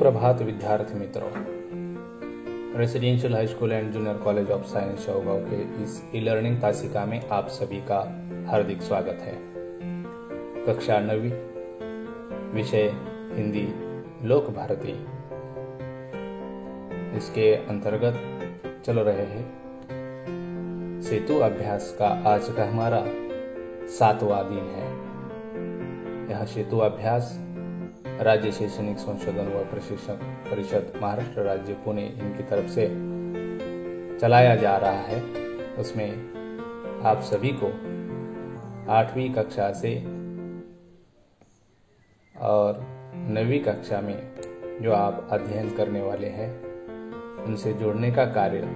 सुप्रभात विद्यार्थी मित्रों। Residential high school and junior college of science Shahugaon के इस ई लर्निंग तासिका में आप सभी का हार्दिक स्वागत है। कक्षा 9वीं, विषय हिंदी लोक भारती, इसके अंतर्गत चल रहे हैं सेतु अभ्यास का आज का हमारा 7वां दिन है। यह सेतु अभ्यास राज्य शैक्षणिक संशोधन व प्रशिक्षण परिषद महाराष्ट्र राज्य पुणे इनकी तरफ से चलाया जा रहा है। उसमें आप सभी को 8वीं कक्षा से और 9वीं कक्षा में जो आप अध्ययन करने वाले हैं उनसे जोड़ने का कार्य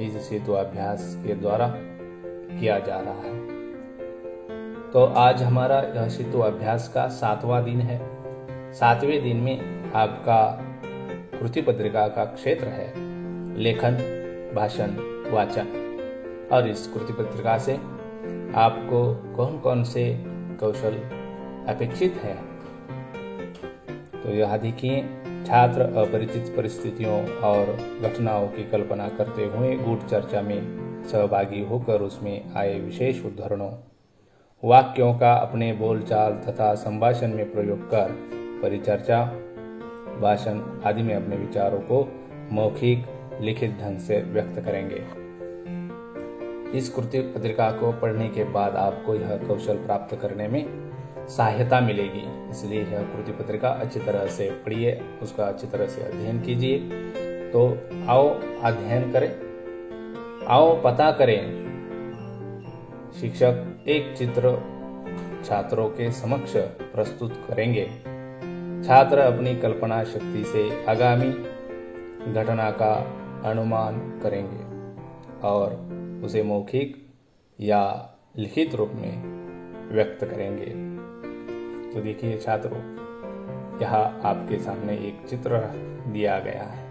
इस सेतु अभ्यास के द्वारा किया जा रहा है। तो आज हमारा यह सेतु अभ्यास का 7वां दिन है। 7वें दिन में आपका कृति पत्रिका का क्षेत्र है लेखन, भाषण, वाचन। और इस कृति पत्रिका से आपको कौन कौन से कौशल अपेक्षित है तो यह देखिए। छात्र अपरिचित परिस्थितियों और घटनाओं की कल्पना करते हुए गुट चर्चा में सहभागी होकर उसमें आए विशेष उदाहरणों, वाक्यों का अपने बोलचाल तथा संभाषण में प्रयोग कर परिचर्चा, भाषण आदि में अपने विचारों को मौखिक लिखित ढंग से व्यक्त करेंगे। इस कृति पत्रिका को पढ़ने के बाद आपको यह कौशल प्राप्त करने में सहायता मिलेगी। इसलिए यह कृति पत्रिका अच्छी तरह से पढ़िए, उसका अच्छी तरह से अध्ययन कीजिए। तो आओ अध्ययन करें, आओ पता करें। शिक्षक एक चित्र छात्रों के समक्ष प्रस्तुत करेंगे। छात्र अपनी कल्पना शक्ति से आगामी घटना का अनुमान करेंगे और उसे मौखिक या लिखित रूप में व्यक्त करेंगे। तो देखिए छात्रों, यहाँ आपके सामने एक चित्र दिया गया है।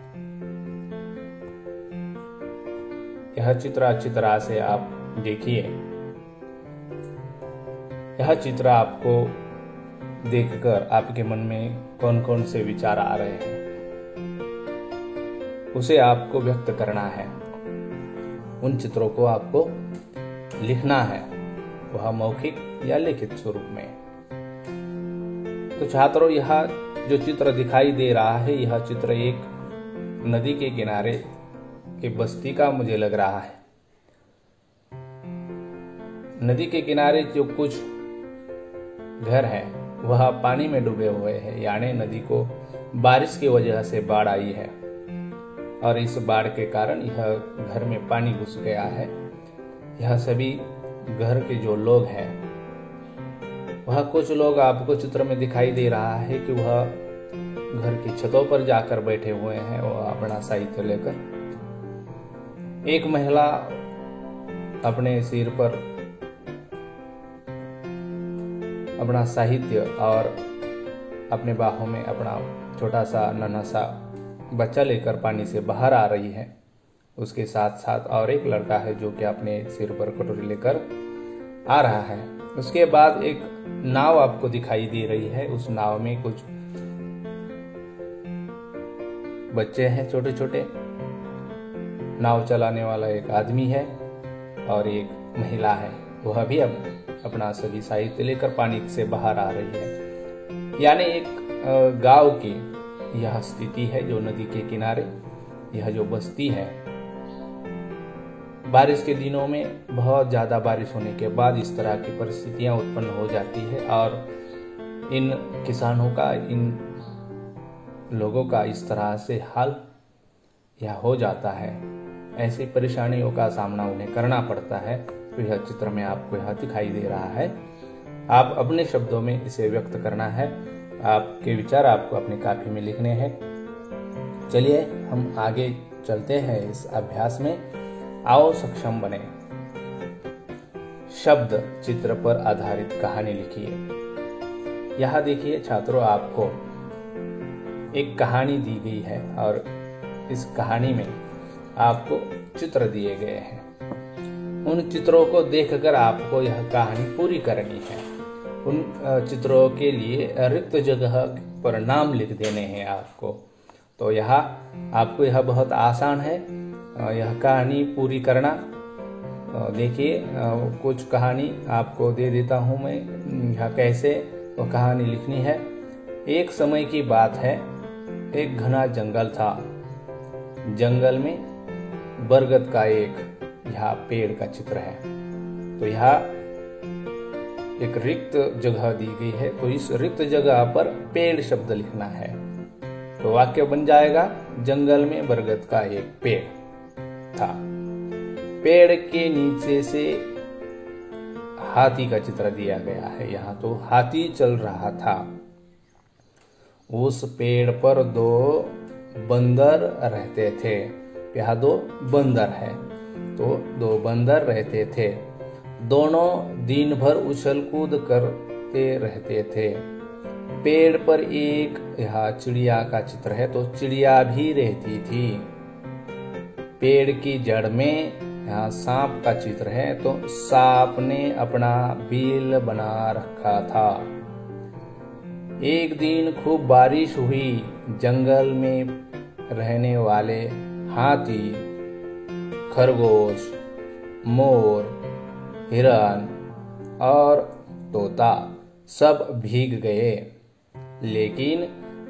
यह चित्र अच्छी तरह से आप देखिए। यह चित्र आपको देखकर आपके मन में कौन कौन से विचार आ रहे हैं उसे आपको व्यक्त करना है। उन चित्रों को आपको लिखना है, वह मौखिक या लिखित स्वरूप में। तो छात्रों, यह जो चित्र दिखाई दे रहा है, यह चित्र एक नदी के किनारे के बस्ती का मुझे लग रहा है। नदी के किनारे जो कुछ घर है वह पानी में डूबे हुए हैं, यानी नदी को बारिश की वजह से बाढ़ आई है और इस बाढ़ के कारण यह घर में पानी घुस गया है। यह सभी घर के जो लोग हैं, वह कुछ लोग आपको चित्र में दिखाई दे रहा है कि वह घर की छतों पर जाकर बैठे हुए हैं, वह अपना साहित्य लेकर। एक महिला अपने सिर पर अपना साहित्य और अपने बाहों में अपना छोटा सा नन्हा सा बच्चा लेकर पानी से बाहर आ रही है। उसके साथ साथ और एक लड़का है जो कि अपने सिर पर कटोरी लेकर आ रहा है। उसके बाद एक नाव आपको दिखाई दे रही है। उस नाव में कुछ बच्चे हैं छोटे छोटे। नाव चलाने वाला एक आदमी है और एक महिला है, वह भी अपना सभी साहित्य लेकर पानी से बाहर आ रही है। यानी एक गांव की यह स्थिति है जो नदी के किनारे यह जो बस्ती है। बारिश के दिनों में बहुत ज्यादा बारिश होने के बाद इस तरह की परिस्थितियां उत्पन्न हो जाती है और इन किसानों का, इन लोगों का इस तरह से हाल यह हो जाता है। ऐसी परेशानियों का सामना उन्हें करना पड़ता है। तो यह चित्र में आपको यह दिखाई दे रहा है। आप अपने शब्दों में इसे व्यक्त करना है। आपके विचार आपको अपनी कॉपी में लिखने हैं। चलिए हम आगे चलते हैं इस अभ्यास में। आओ सक्षम बने। शब्द चित्र पर आधारित कहानी लिखिए। यह देखिए छात्रों, आपको एक कहानी दी गई है और इस कहानी में आपको चित्र दिए गए हैं। उन चित्रों को देखकर आपको यह कहानी पूरी करनी है। उन चित्रों के लिए रिक्त जगह पर नाम लिख देने हैं आपको। तो यहाँ आपको यह बहुत आसान है यह कहानी पूरी करना। देखिए कुछ कहानी आपको दे देता हूँ मैं, यह कैसे वो कहानी लिखनी है। एक समय की बात है, एक घना जंगल था। जंगल में बरगद का एक यहाँ पेड़ का चित्र है। तो यहाँ एक रिक्त जगह दी गई है, तो इस रिक्त जगह पर पेड़ शब्द लिखना है। तो वाक्य बन जाएगा, जंगल में बरगद का एक पेड़ था। पेड़ के नीचे से हाथी का चित्र दिया गया है। यहाँ तो हाथी चल रहा था। उस पेड़ पर दो बंदर रहते थे। यहाँ दो बंदर है, तो दो बंदर रहते थे। दोनों दिन भर उछल कूद करते रहते थे। पेड़ पर एक यहाँ चिड़िया का चित्र है, तो चिड़िया भी रहती थी। पेड़ की जड़ में यहाँ सांप का चित्र है, तो सांप ने अपना बिल बना रखा था। एक दिन खूब बारिश हुई। जंगल में रहने वाले हाथी, खरगोश, मोर, हिरन और तोता सब भीग गए। लेकिन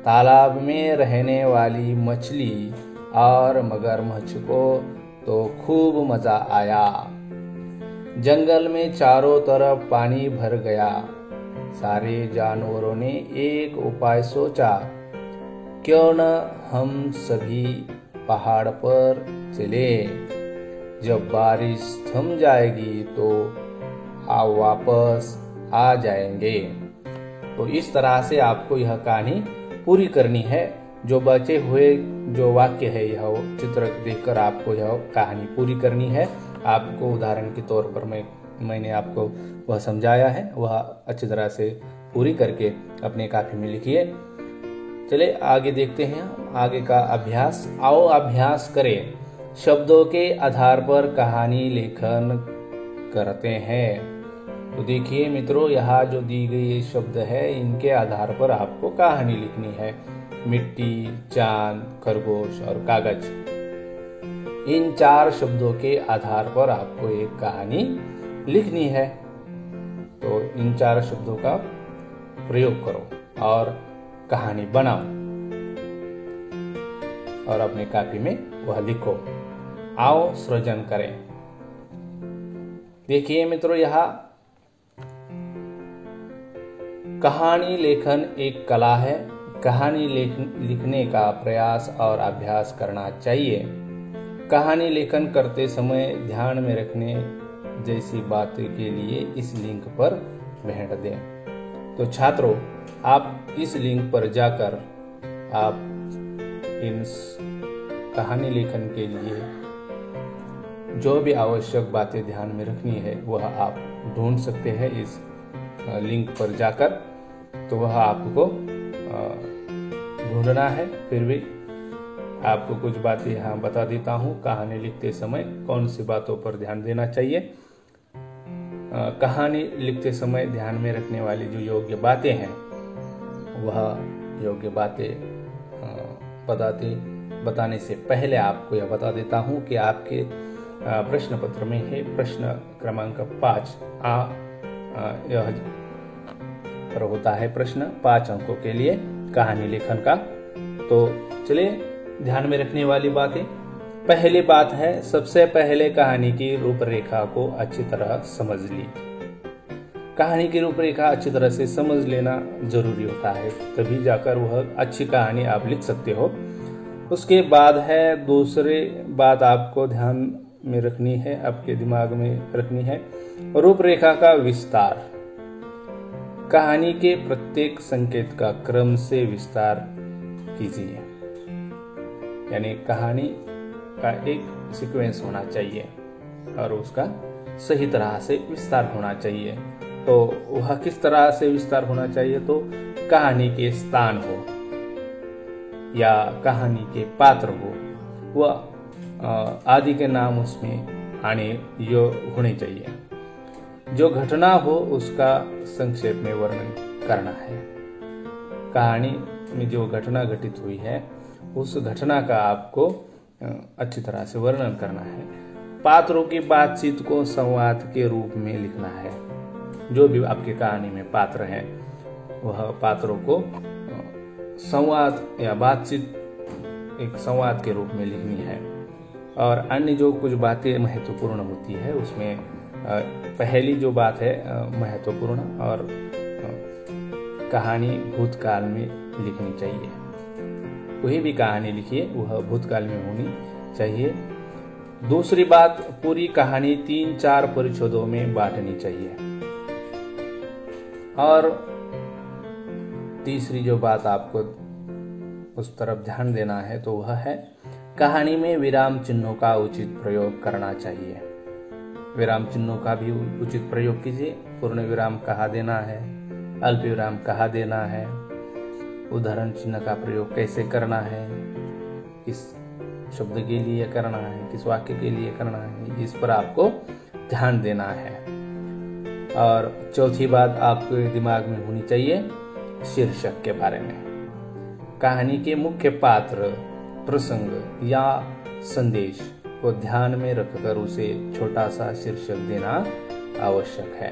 तालाब में रहने वाली मछली और मगरमच्छ को तो खूब मजा आया। जंगल में चारों तरफ पानी भर गया। सारे जानवरों ने एक उपाय सोचा, क्यों न हम सभी पहाड़ पर चले। जब बारिश थम जाएगी तो वापस आ जाएंगे। तो इस तरह से आपको यह कहानी पूरी करनी है। जो बचे हुए जो वाक्य है, यह चित्र देखकर आपको यह कहानी पूरी करनी है। आपको उदाहरण के तौर पर मैंने आपको वह समझाया है, वह अच्छी तरह से पूरी करके अपने कापी में लिखिए। चले आगे देखते हैं आगे का अभ्यास। आओ अभ्यास करें। शब्दों के आधार पर कहानी लेखन करते हैं। तो देखिए मित्रों, यहाँ जो दी गई शब्द है, इनके आधार पर आपको कहानी लिखनी है। मिट्टी, चांद, खरगोश और कागज, इन चार शब्दों के आधार पर आपको एक कहानी लिखनी है। तो इन चार शब्दों का प्रयोग करो और कहानी बनाओ और अपने कॉपी में वह लिखो। आओ सृजन करें। देखिए मित्रों, यहाँ कहानी लेखन एक कला है। कहानी लिखने का प्रयास और अभ्यास करना चाहिए। कहानी लेखन करते समय ध्यान में रखने जैसी बातों के लिए इस लिंक पर भेंट दें। तो छात्रों, आप इस लिंक पर जाकर आप इन कहानी लेखन के लिए जो भी आवश्यक बातें ध्यान में रखनी है वह आप ढूंढ सकते हैं इस लिंक पर जाकर। तो वह आपको ढूंढना है। फिर भी आपको कुछ बातें यहाँ बता देता हूँ। कहानी लिखते समय कौन सी बातों पर ध्यान देना चाहिए। कहानी लिखते समय ध्यान में रखने वाली जो योग्य बातें हैं, वह योग्य बातें बताने से पहले आपको यह बता देता हूँ कि आपके प्रश्न पत्र में है प्रश्न क्रमांक 5 यह पर होता है प्रश्न 5 अंकों के लिए कहानी लेखन का। तो चलिए ध्यान में रखने वाली बातें। पहली बात है, सबसे पहले कहानी की रूपरेखा को अच्छी तरह समझ ली। कहानी की रूपरेखा अच्छी तरह से समझ लेना जरूरी होता है, तभी जाकर वह अच्छी कहानी आप लिख सकते हो। उसके बाद है, दूसरी बात आपको ध्यान में रखनी है, आपके दिमाग में रखनी है, रूपरेखा का विस्तार। कहानी के प्रत्येक संकेत का क्रम से विस्तार कीजिए। यानी कहानी का एक सीक्वेंस होना चाहिए और उसका सही तरह से विस्तार होना चाहिए। तो वह किस तरह से विस्तार होना चाहिए? तो कहानी के स्थान हो या कहानी के पात्र हो, वह आदि के नाम उसमें आने योग्य होने चाहिए। जो घटना हो उसका संक्षेप में वर्णन करना है। कहानी उसमें जो घटना घटित हुई है उस घटना का आपको अच्छी तरह से वर्णन करना है। पात्रों की बातचीत को संवाद के रूप में लिखना है। जो भी आपकी कहानी में पात्र हैं वह पात्रों को संवाद या बातचीत एक संवाद के रूप में लिखनी है। और अन्य जो कुछ बातें महत्वपूर्ण होती है उसमें पहली जो बात है महत्वपूर्ण और कहानी भूतकाल में लिखनी चाहिए। कोई भी कहानी लिखिए वह भूतकाल में होनी चाहिए। दूसरी बात, पूरी कहानी 3-4 परिच्छेदों में बांटनी चाहिए। और तीसरी जो बात आपको उस तरफ ध्यान देना है तो वह है कहानी में विराम चिन्हों का उचित प्रयोग करना चाहिए। विराम चिन्हों का भी उचित प्रयोग कीजिए। पूर्ण विराम कहाँ देना है, अल्प विराम कहाँ देना है, उदाहरण चिन्ह का प्रयोग कैसे करना है, किस शब्द के लिए करना है, किस वाक्य के लिए करना है, इस पर आपको ध्यान देना है। और चौथी बात आपके दिमाग में होनी चाहिए शीर्षक के बारे में। कहानी के मुख्य पात्र, प्रसंग या संदेश को ध्यान में रखकर उसे छोटा सा शीर्षक देना आवश्यक है।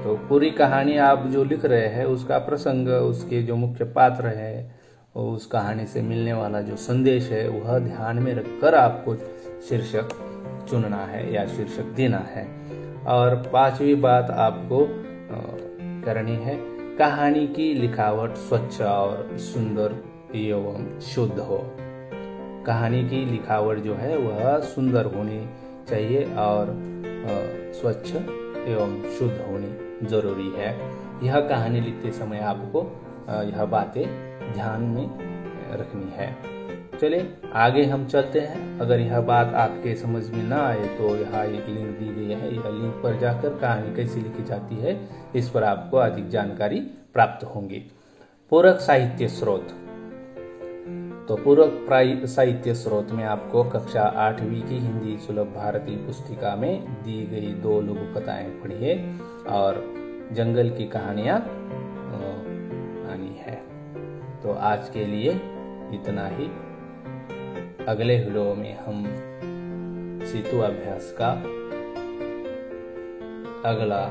तो पूरी कहानी आप जो लिख रहे हैं उसका प्रसंग, उसके जो मुख्य पात्र है, उस कहानी से मिलने वाला जो संदेश है वह ध्यान में रखकर आपको शीर्षक चुनना है या शीर्षक देना है। और पांचवी बात आपको करनी है, कहानी की लिखावट स्वच्छ और सुंदर एवं शुद्ध हो। कहानी की लिखावट जो है वह सुंदर होनी चाहिए और स्वच्छ एवं शुद्ध होनी जरूरी है। यह कहानी लिखते समय आपको यह बातें ध्यान में रखनी है। चलिए आगे हम चलते हैं। अगर यह बात आपके समझ में ना आए तो यहाँ एक लिंक दी गई है, यह लिंक पर जाकर कहानी कैसे लिखी जाती है इस पर आपको अधिक जानकारी प्राप्त होंगी। पूरक साहित्य स्रोत। तो पूरक साहित्य स्रोत में आपको कक्षा 8वीं की हिंदी सुलभ भारतीय पुस्तिका में दी गई 2 लघु कथाएं पढ़िए और जंगल की कहानियां आनी है। तो आज के लिए इतना ही। अगले वीडियो में हम सेतु अभ्यास का अगला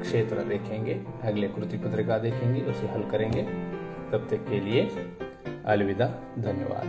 क्षेत्र देखेंगे, अगले कृति पत्रिका देखेंगे, उसे हल करेंगे। तब तक के लिए अलविदा, धन्यवाद।